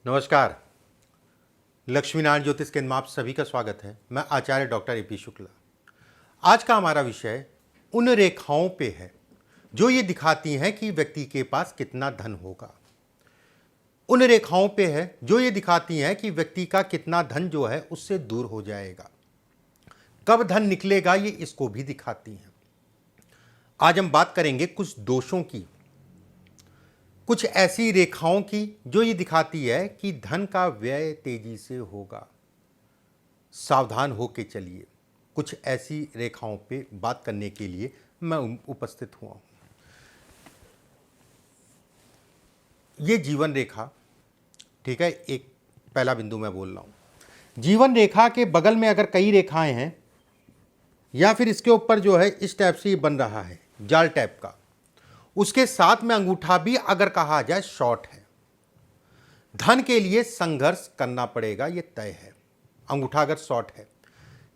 नमस्कार। लक्ष्मीनारायण ज्योतिष केंद्र में आप सभी का स्वागत है। मैं आचार्य डॉक्टर ए.पी. शुक्ला। आज का हमारा विषय उन रेखाओं पे है जो ये दिखाती हैं कि व्यक्ति के पास कितना धन होगा। उन रेखाओं पे है जो ये दिखाती हैं कि व्यक्ति का कितना धन जो है उससे दूर हो जाएगा, कब धन निकलेगा, ये इसको भी दिखाती हैं। आज हम बात करेंगे कुछ दोषों की, कुछ ऐसी रेखाओं की जो ये दिखाती है कि धन का व्यय तेजी से होगा, सावधान होके चलिए। कुछ ऐसी रेखाओं पे बात करने के लिए मैं उपस्थित हुआ हूँ। ये जीवन रेखा, ठीक है, एक पहला बिंदु मैं बोल रहा हूँ। जीवन रेखा के बगल में अगर कई रेखाएं हैं या फिर इसके ऊपर जो है इस टाइप से ये बन रहा है जाल टाइप का, उसके साथ में अंगूठा भी अगर कहा जाए शॉर्ट है, धन के लिए संघर्ष करना पड़ेगा, ये तय है। अंगूठा अगर शॉर्ट है,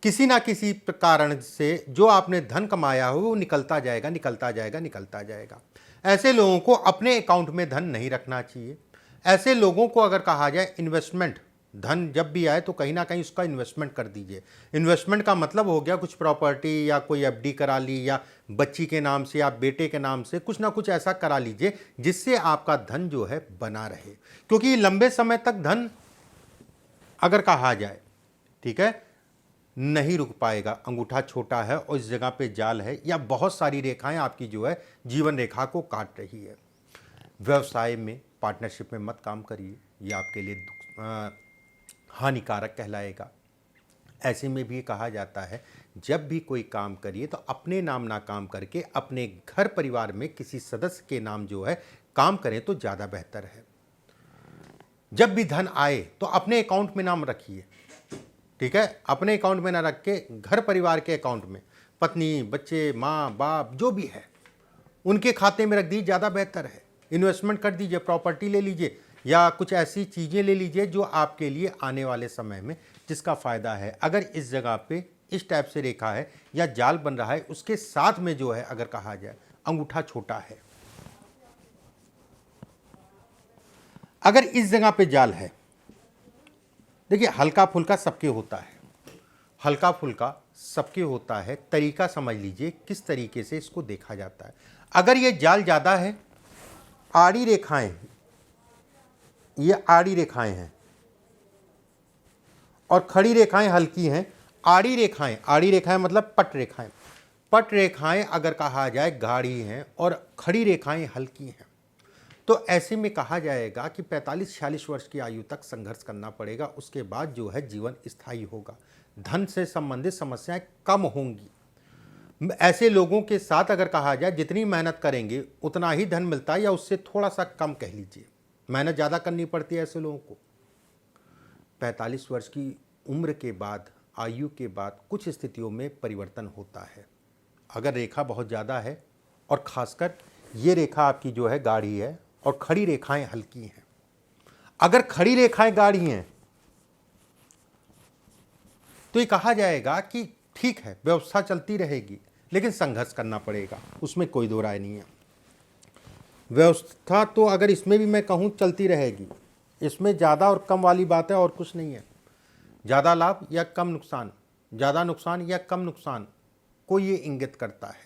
किसी ना किसी कारण से जो आपने धन कमाया हो वो निकलता जाएगा, निकलता जाएगा, निकलता जाएगा। ऐसे लोगों को अपने अकाउंट में धन नहीं रखना चाहिए। ऐसे लोगों को अगर कहा जाए इन्वेस्टमेंट, धन जब भी आए तो कहीं ना कहीं उसका इन्वेस्टमेंट कर दीजिए। इन्वेस्टमेंट का मतलब हो गया कुछ प्रॉपर्टी या कोई एफडी करा ली, या बच्ची के नाम से या बेटे के नाम से कुछ ना कुछ ऐसा करा लीजिए जिससे आपका धन जो है बना रहे, क्योंकि लंबे समय तक धन अगर कहा जाए, ठीक है, नहीं रुक पाएगा। अंगूठा छोटा है और इस जगह पे जाल है या बहुत सारी रेखाएं आपकी जो है जीवन रेखा को काट रही है। व्यवसाय में पार्टनरशिप में मत काम करिए, ये आपके लिए हानिकारक कहलाएगा। ऐसे में भी कहा जाता है जब भी कोई काम करिए तो अपने नाम ना काम करके अपने घर परिवार में किसी सदस्य के नाम जो है काम करें तो ज़्यादा बेहतर है। जब भी धन आए तो अपने अकाउंट में नाम रखिए, ठीक है, अपने अकाउंट में ना रख के घर परिवार के अकाउंट में, पत्नी, बच्चे, माँ बाप जो भी है उनके खाते में रख दीजिए, ज़्यादा बेहतर है। इन्वेस्टमेंट कर दीजिए, प्रॉपर्टी ले लीजिए या कुछ ऐसी चीज़ें ले लीजिए जो आपके लिए आने वाले समय में जिसका फ़ायदा है। अगर इस जगह पे इस टाइप से रेखा है या जाल बन रहा है, उसके साथ में जो है अगर कहा जाए अंगूठा छोटा है, अगर इस जगह पे जाल है, देखिए हल्का फुल्का सबके होता है, हल्का फुल्का सबके होता है, तरीका समझ लीजिए किस तरीके से इसको देखा जाता है। अगर ये जाल ज़्यादा है, आड़ी रेखाएं, ये आड़ी रेखाएं हैं और खड़ी रेखाएं हल्की हैं। आड़ी रेखाएं मतलब पट रेखाएं, पट रेखाएं अगर कहा जाए गाढ़ी हैं और खड़ी रेखाएं हल्की हैं, तो ऐसे में कहा जाएगा कि 45-46 वर्ष की आयु तक संघर्ष करना पड़ेगा। उसके बाद जो है जीवन स्थायी होगा, धन से संबंधित समस्याएं कम होंगी। ऐसे लोगों के साथ अगर कहा जाए जितनी मेहनत करेंगे उतना ही धन मिलता है, या उससे थोड़ा सा कम कह लीजिए, मेहनत ज़्यादा करनी पड़ती है ऐसे लोगों को। 45 वर्ष की उम्र के बाद, आयु के बाद कुछ स्थितियों में परिवर्तन होता है। अगर रेखा बहुत ज़्यादा है और ख़ासकर ये रेखा आपकी जो है गाढ़ी है और खड़ी रेखाएं हल्की हैं, अगर खड़ी रेखाएं गाढ़ी हैं तो ये कहा जाएगा कि ठीक है व्यवस्था चलती रहेगी लेकिन संघर्ष करना पड़ेगा, उसमें कोई दो राय नहीं है। व्यवस्था तो अगर इसमें भी मैं कहूँ चलती रहेगी, इसमें ज़्यादा और कम वाली बात है और कुछ नहीं है। ज़्यादा लाभ या कम नुकसान, ज़्यादा नुकसान या कम नुकसान को ये इंगित करता है।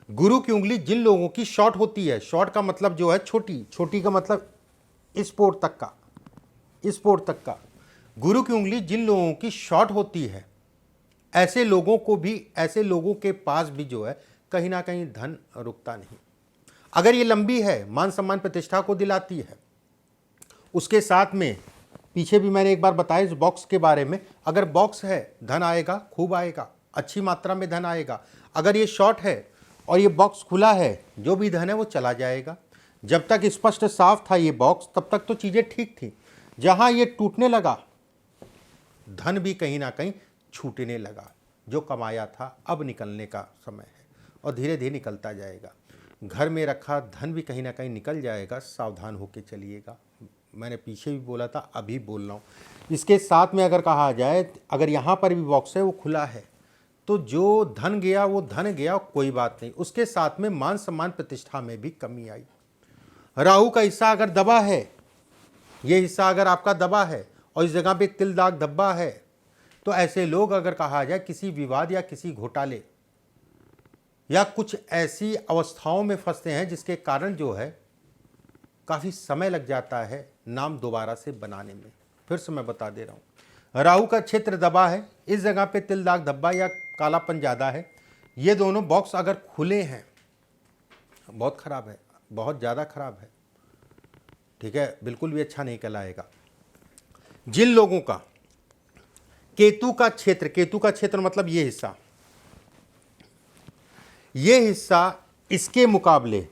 गुरु की उंगली जिन लोगों की शॉर्ट होती है, शॉर्ट का मतलब जो है छोटी, छोटी का मतलब इस पोर तक का, इस पोर तक का, गुरु की उंगली जिन लोगों की शॉर्ट होती है ऐसे लोगों को भी, ऐसे लोगों के पास भी जो है कहीं ना कहीं धन रुकता नहीं। अगर ये लंबी है, मान सम्मान प्रतिष्ठा को दिलाती है। उसके साथ में पीछे भी मैंने एक बार बताया इस बॉक्स के बारे में, अगर बॉक्स है धन आएगा, खूब आएगा, अच्छी मात्रा में धन आएगा। अगर ये शॉर्ट है और ये बॉक्स खुला है, जो भी धन है वो चला जाएगा। जब तक स्पष्ट साफ था ये बॉक्स तब तक तो चीज़ें ठीक थी, जहाँ ये टूटने लगा धन भी कहीं ना कहीं छूटने लगा। जो कमाया था अब निकलने का समय है और धीरे धीरे निकलता जाएगा। घर में रखा धन भी कहीं ना कहीं निकल जाएगा, सावधान होकर चलिएगा। मैंने पीछे भी बोला था, अभी बोल रहा हूँ। इसके साथ में अगर कहा जाए, अगर यहाँ पर भी बॉक्स है वो खुला है, तो जो धन गया वो धन गया, कोई बात नहीं। उसके साथ में मान सम्मान प्रतिष्ठा में भी कमी आई। राहु का हिस्सा अगर दबा है ये हिस्सा अगर आपका दबा है और इस जगह पे तिल दाग धब्बा है, तो ऐसे लोग अगर कहा जाए किसी विवाद या किसी घोटाले या कुछ ऐसी अवस्थाओं में फंसते हैं जिसके कारण जो है काफ़ी समय लग जाता है नाम दोबारा से बनाने में। फिर से मैं बता दे रहा हूँ, राहु का क्षेत्र दबा है, इस जगह पे तिल दाग धब्बा या कालापन ज़्यादा है, ये दोनों बॉक्स अगर खुले हैं बहुत ख़राब है, बहुत ज़्यादा ख़राब है, ठीक है, बिल्कुल भी अच्छा नहीं कहलाएगा। जिन लोगों का केतु का क्षेत्र मतलब ये हिस्सा इसके मुकाबले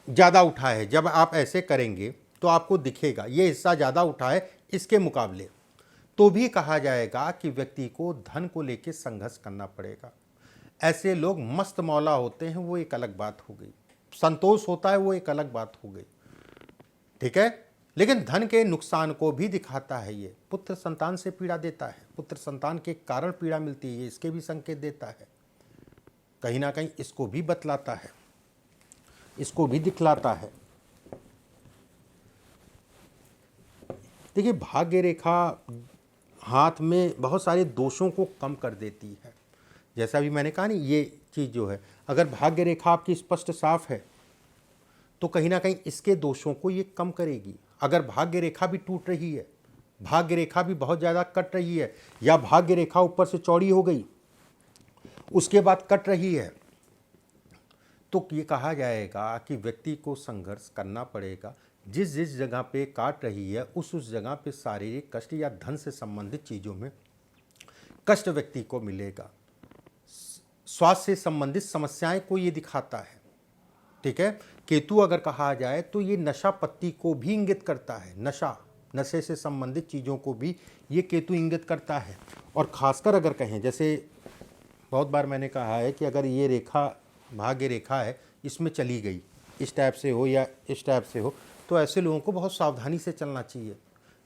ज़्यादा उठा है, जब आप ऐसे करेंगे तो आपको दिखेगा ये हिस्सा ज़्यादा उठा है इसके मुकाबले, तो भी कहा जाएगा कि व्यक्ति को धन को लेकर संघर्ष करना पड़ेगा। ऐसे लोग मस्त मौला होते हैं, वो एक अलग बात हो गई, संतोष होता है वो एक अलग बात हो गई, ठीक है, लेकिन धन के नुकसान को भी दिखाता है। ये पुत्र संतान से पीड़ा देता है, पुत्र संतान के कारण पीड़ा मिलती है, ये इसके भी संकेत देता है, कहीं ना कहीं इसको भी बतलाता है, इसको भी दिखलाता है। देखिए, भाग्य रेखा हाथ में बहुत सारे दोषों को कम कर देती है। जैसा भी मैंने कहा नहीं, ये चीज़ जो है अगर भाग्य रेखा आपकी स्पष्ट साफ है तो कहीं ना कहीं इसके दोषों को ये कम करेगी। अगर भाग्य रेखा भी टूट रही है, भाग्य रेखा भी बहुत ज़्यादा कट रही है, या भाग्य रेखा ऊपर से चौड़ी हो गई उसके बाद कट रही है, तो ये कहा जाएगा कि व्यक्ति को संघर्ष करना पड़ेगा। जिस जिस जगह पे काट रही है उस जगह पे शारीरिक कष्ट या धन से संबंधित चीज़ों में कष्ट व्यक्ति को मिलेगा। स्वास्थ्य से संबंधित समस्याएं को ये दिखाता है, ठीक है। केतु अगर कहा जाए तो ये नशा पत्ती को भी इंगित करता है, नशे से संबंधित चीज़ों को भी ये केतु इंगित करता है। और ख़ासकर अगर कहें, जैसे बहुत बार मैंने कहा है कि अगर ये रेखा भाग्य रेखा है इसमें चली गई, इस टाइप से हो या इस टाइप से हो, तो ऐसे लोगों को बहुत सावधानी से चलना चाहिए,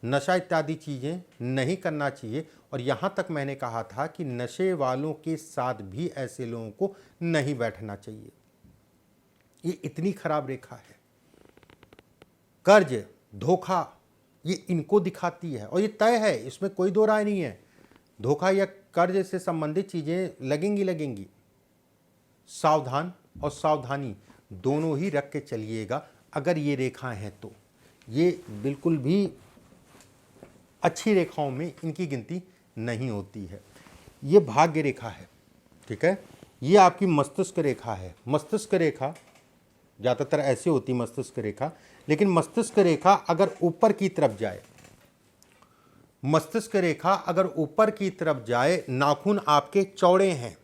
नशा इत्यादि चीज़ें नहीं करना चाहिए। और यहाँ तक मैंने कहा था कि नशे वालों के साथ भी ऐसे लोगों को नहीं बैठना चाहिए, ये इतनी खराब रेखा है। कर्ज, धोखा, ये इनको दिखाती है और ये तय है, इसमें कोई दो राय नहीं है। धोखा या कर्ज से संबंधित चीज़ें लगेंगी। सावधान और सावधानी दोनों ही रख के चलिएगा अगर ये रेखाएं हैं तो। ये बिल्कुल भी अच्छी रेखाओं में इनकी गिनती नहीं होती है। ये भाग्य रेखा है, ठीक है, ये आपकी मस्तिष्क रेखा है। मस्तिष्क रेखा ज़्यादातर ऐसे होती मस्तिष्क रेखा, लेकिन मस्तिष्क रेखा अगर ऊपर की तरफ जाए, मस्तिष्क रेखा अगर ऊपर की तरफ जाए, नाखून आपके चौड़े हैं,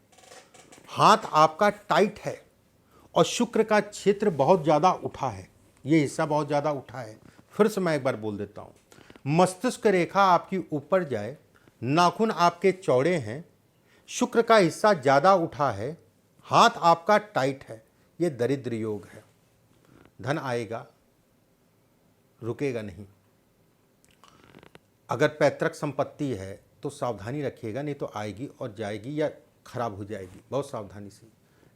हाथ आपका टाइट है और शुक्र का क्षेत्र बहुत ज़्यादा उठा है, ये हिस्सा बहुत ज़्यादा उठा है। फिर से मैं एक बार बोल देता हूँ, मस्तिष्क रेखा आपकी ऊपर जाए, नाखून आपके चौड़े हैं, शुक्र का हिस्सा ज़्यादा उठा है, हाथ आपका टाइट है, ये दरिद्र योग है। धन आएगा, रुकेगा नहीं। अगर पैतृक संपत्ति है तो सावधानी रखिएगा, नहीं तो आएगी और जाएगी या खराब हो जाएगी, बहुत सावधानी से।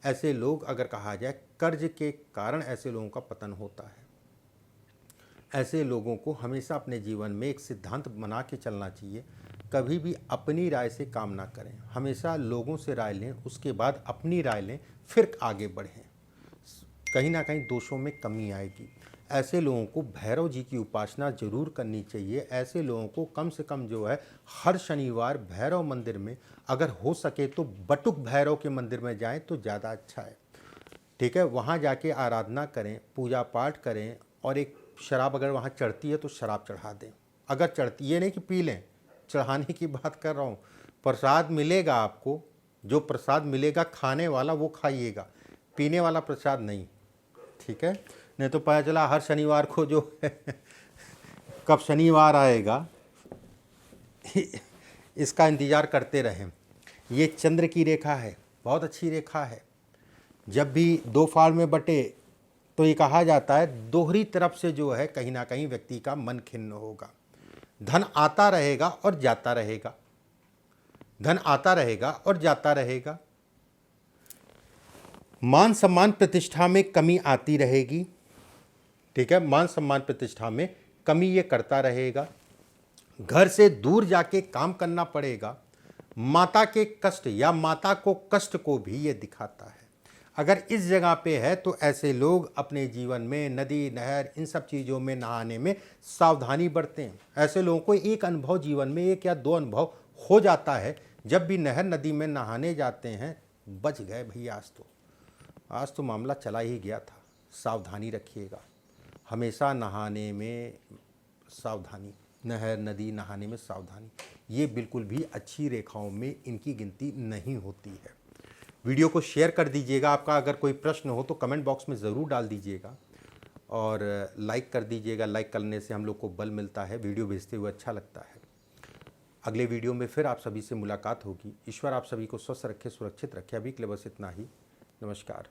ऐसे लोग अगर कहा जाए कर्ज के कारण ऐसे लोगों का पतन होता है। ऐसे लोगों को हमेशा अपने जीवन में एक सिद्धांत बना के चलना चाहिए, कभी भी अपनी राय से काम ना करें, हमेशा लोगों से राय लें, उसके बाद अपनी राय लें, फिर आगे बढ़ें, कहीं ना कहीं दोषों में कमी आएगी। ऐसे लोगों को भैरव जी की उपासना जरूर करनी चाहिए। ऐसे लोगों को कम से कम जो है हर शनिवार भैरव मंदिर में, अगर हो सके तो बटुक भैरव के मंदिर में जाएं तो ज़्यादा अच्छा है, ठीक है। वहाँ जाके आराधना करें, पूजा पाठ करें, और एक शराब अगर वहाँ चढ़ती है तो शराब चढ़ा दें। अगर चढ़ती, ये नहीं कि पी लें, चढ़ाने की बात कर रहा हूँ। प्रसाद मिलेगा आपको, जो प्रसाद मिलेगा खाने वाला वो खाइएगा, पीने वाला प्रसाद नहीं, ठीक है। नहीं तो पता चला हर शनिवार को जो है कब शनिवार आएगा इसका इंतज़ार करते रहें। ये चंद्र की रेखा है, बहुत अच्छी रेखा है। जब भी दो फाड़ में बटे तो ये कहा जाता है दोहरी तरफ से जो है कहीं ना कहीं व्यक्ति का मन खिन्न होगा। धन आता रहेगा और जाता रहेगा, धन आता रहेगा और जाता रहेगा। मान सम्मान प्रतिष्ठा में कमी आती रहेगी, ठीक है, मान सम्मान प्रतिष्ठा में कमी ये करता रहेगा, घर से दूर जाके काम करना पड़ेगा, माता के कष्ट या माता को कष्ट को भी ये दिखाता है। अगर इस जगह पे है तो ऐसे लोग अपने जीवन में नदी, नहर, इन सब चीज़ों में नहाने में सावधानी बरतें। ऐसे लोगों को एक अनुभव जीवन में, एक या दो अनुभव हो जाता है, जब भी नहर नदी में नहाने जाते हैं, बच गए भैया, आज तो मामला चला ही गया था। सावधानी रखिएगा, हमेशा नहाने में सावधानी, नहर नदी नहाने में सावधानी, ये बिल्कुल भी अच्छी रेखाओं में इनकी गिनती नहीं होती है। वीडियो को शेयर कर दीजिएगा। आपका अगर कोई प्रश्न हो तो कमेंट बॉक्स में ज़रूर डाल दीजिएगा और लाइक कर दीजिएगा। लाइक करने से हम लोग को बल मिलता है, वीडियो भेजते हुए अच्छा लगता है। अगले वीडियो में फिर आप सभी से मुलाकात होगी। ईश्वर आप सभी को स्वस्थ रखे, सुरक्षित रखे। अभी के लिए बस इतना ही। नमस्कार।